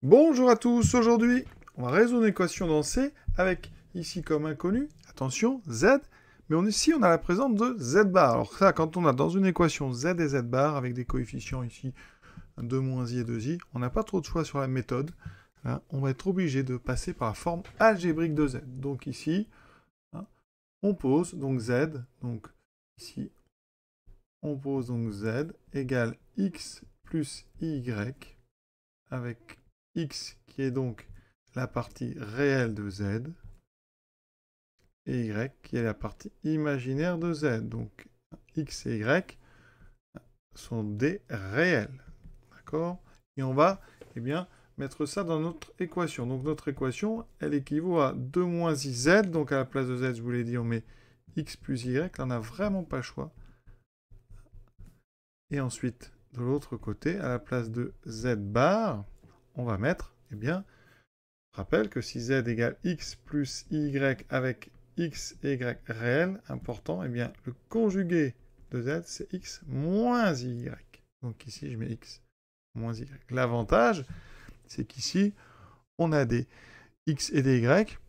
Bonjour à tous, aujourd'hui on va résoudre une équation dans C avec ici comme inconnu, attention, Z, mais ici on a la présence de Z bar. Alors ça, quand on a dans une équation Z et Z bar avec des coefficients ici 2 moins I et 2I, on n'a pas trop de choix sur la méthode. Là, on va être obligé de passer par la forme algébrique de Z. Donc ici, on pose donc Z, donc ici, on pose donc Z égale X plus Y avec X qui est donc la partie réelle de Z et Y qui est la partie imaginaire de Z. Donc X et Y sont des réels. D'accord? Et on va mettre ça dans notre équation. Donc notre équation, elle équivaut à 2 moins IZ. Donc à la place de Z, je vous l'ai dit, on met X plus Y. Là, on n'a vraiment pas le choix. Et ensuite, de l'autre côté, à la place de Z bar, on va mettre, je rappelle que si Z égale X plus Y avec X et Y réel, important, le conjugué de Z, c'est X moins Y. Donc ici, je mets X moins Y. L'avantage, c'est qu'ici, on a des X et des Y.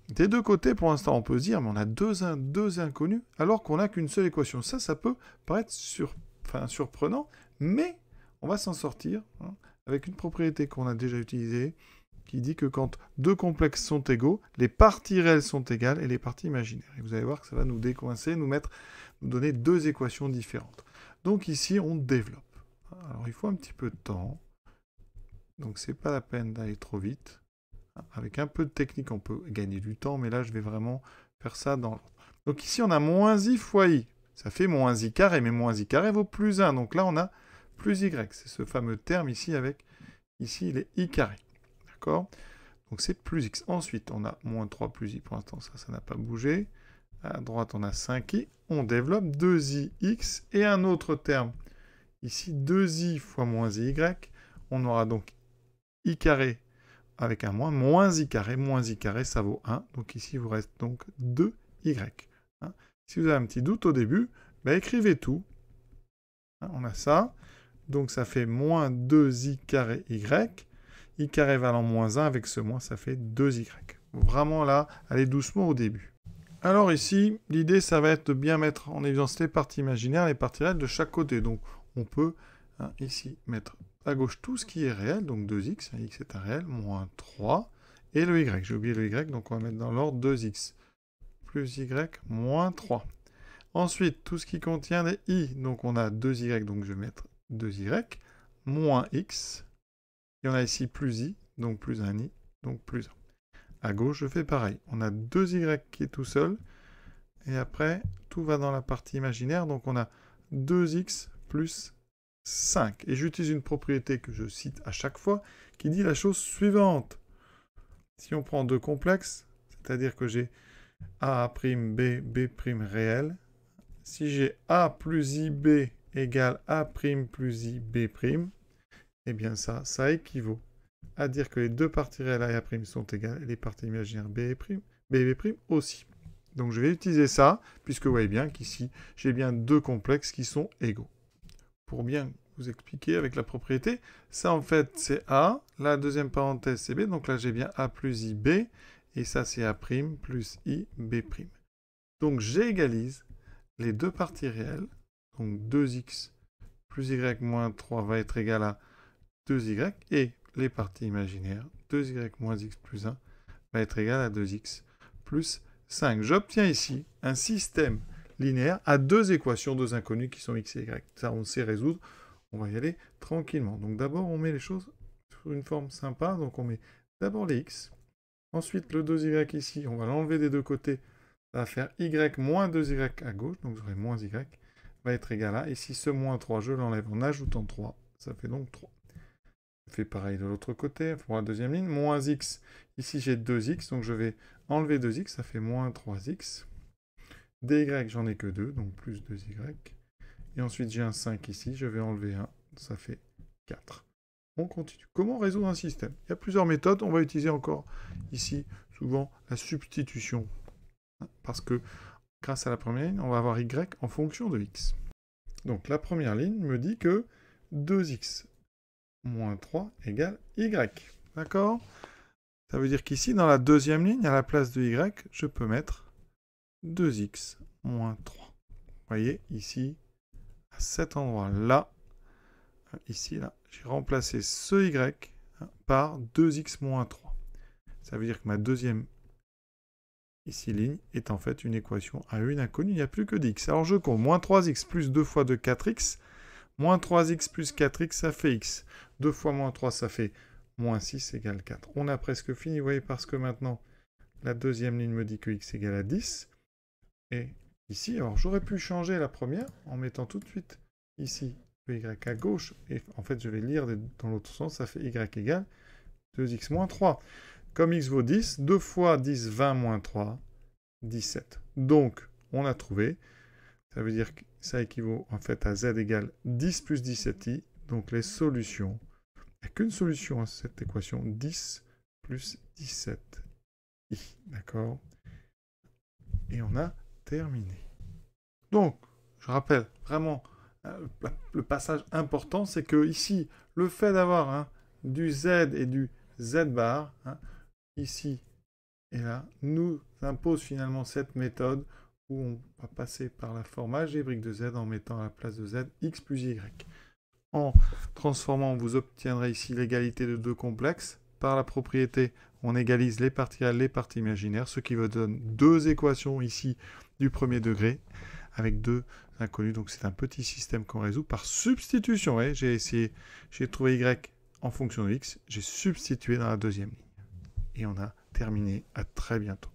Des deux côtés, pour l'instant, on peut se dire, mais on a deux inconnus, alors qu'on n'a qu'une seule équation. Ça peut paraître surprenant, mais on va s'en sortir avec une propriété qu'on a déjà utilisée, qui dit que quand deux complexes sont égaux, les parties réelles sont égales et les parties imaginaires. Et vous allez voir que ça va nous décoincer, nous donner deux équations différentes. Donc ici, on développe. Alors il faut un petit peu de temps, donc c'est pas la peine d'aller trop vite. Avec un peu de technique, on peut gagner du temps, mais là, je vais vraiment faire ça dans l'ordre. Donc ici, on a moins i fois i. Ça fait moins i carré, mais moins i carré vaut plus 1. Donc là, on a plus y. C'est ce fameux terme ici avec, ici, il est i carré. D'accord? Donc c'est plus x. Ensuite, on a moins 3 plus i. Pour l'instant, ça n'a pas bougé. À droite, on a 5i. On développe 2ix et un autre terme. Ici, 2i fois moins y. On aura donc i carré avec un moins i carré, ça vaut 1. Donc ici, il vous reste donc 2y. Si vous avez un petit doute au début, écrivez tout. On a ça. Donc ça fait moins 2i carré y. I carré valant moins 1, avec ce moins, ça fait 2y. Vraiment là, allez doucement au début. Alors ici, l'idée, ça va être de bien mettre en évidence les parties imaginaires, les parties réelles de chaque côté. Donc on peut ici mettre à gauche tout ce qui est réel, donc 2x, x est un réel, moins 3, et le y, j'ai oublié le y, donc on va mettre dans l'ordre 2x, plus y, moins 3. Ensuite, tout ce qui contient des i, donc on a 2y, donc je vais mettre 2y, moins x, et on a ici plus i, donc plus un i, donc plus 1. À gauche, je fais pareil, on a 2y qui est tout seul, et après, tout va dans la partie imaginaire, donc on a 2x plus 5. Et j'utilise une propriété que je cite à chaque fois, qui dit la chose suivante. Si on prend deux complexes, c'est-à-dire que j'ai a', b, b' réel, si j'ai a plus ib égale a' plus ib', eh bien ça équivaut à dire que les deux parties réelles a et a' sont égales, et les parties imaginaires b et b' aussi. Donc je vais utiliser ça, puisque vous voyez bien qu'ici, j'ai bien deux complexes qui sont égaux. Pour bien vous expliquer avec la propriété, ça en fait c'est A, la deuxième parenthèse c'est B, donc là j'ai bien A plus IB, et ça c'est A' plus IB'. Donc j'égalise les deux parties réelles, donc 2x plus y moins 3 va être égal à 2y, et les parties imaginaires, 2y moins x plus 1 va être égal à 2x plus 5. J'obtiens ici un système linéaire à deux équations, deux inconnues qui sont x et y. Ça, on sait résoudre. On va y aller tranquillement. Donc d'abord, on met les choses sur une forme sympa. Donc on met d'abord les x. Ensuite, le 2y ici, on va l'enlever des deux côtés. Ça va faire y moins 2y à gauche. Donc j'aurai moins y va être égal à. Et si ce moins 3, je l'enlève en ajoutant 3. Ça fait donc 3. Je fais pareil de l'autre côté, pour la deuxième ligne, moins x, ici j'ai 2x, donc je vais enlever 2x, ça fait moins 3x. dy, j'en ai que 2, donc plus 2y. Et ensuite j'ai un 5 ici, je vais enlever 1, ça fait 4. On continue. Comment résoudre un système? Il y a plusieurs méthodes, on va utiliser encore ici souvent la substitution. Parce que grâce à la première ligne, on va avoir y en fonction de x. Donc la première ligne me dit que 2x moins 3 égale y. D'accord? Ça veut dire qu'ici, dans la deuxième ligne, à la place de y, je peux mettre 2x moins 3. Vous voyez, ici, à cet endroit-là, ici, là, j'ai remplacé ce y par 2x moins 3. Ça veut dire que ma deuxième ici ligne est en fait une équation à une inconnue, il n'y a plus que d'x. Alors je compte, moins 3x plus 2 fois 2, 4x, moins 3x plus 4x, ça fait x. 2 fois moins 3, ça fait moins 6 égale 4. On a presque fini, vous voyez, parce que maintenant, la deuxième ligne me dit que x égale à 10. Et ici, alors j'aurais pu changer la première en mettant tout de suite ici le y à gauche. Et en fait, je vais lire dans l'autre sens, ça fait y égale 2x moins 3. Comme x vaut 10, 2 fois 10, 20 moins 3, 17. Donc, on a trouvé. Ça veut dire que ça équivaut en fait à z égale 10 plus 17i. Donc, les solutions. Il n'y a qu'une solution à cette équation. 10 plus 17i. D'accord? Et on a terminé. Donc, je rappelle vraiment, le passage important, c'est que ici, le fait d'avoir du z et du z bar, ici et là, nous impose finalement cette méthode où on va passer par la forme algébrique de z en mettant à la place de z x plus y. En transformant, vous obtiendrez ici l'égalité de deux complexes. Par la propriété, on égalise les parties réelles, les parties imaginaires, ce qui vous donne deux équations ici du premier degré avec deux inconnus. Donc c'est un petit système qu'on résout par substitution. Ouais, j'ai trouvé y en fonction de x, j'ai substitué dans la deuxième ligne. Et on a terminé. À très bientôt.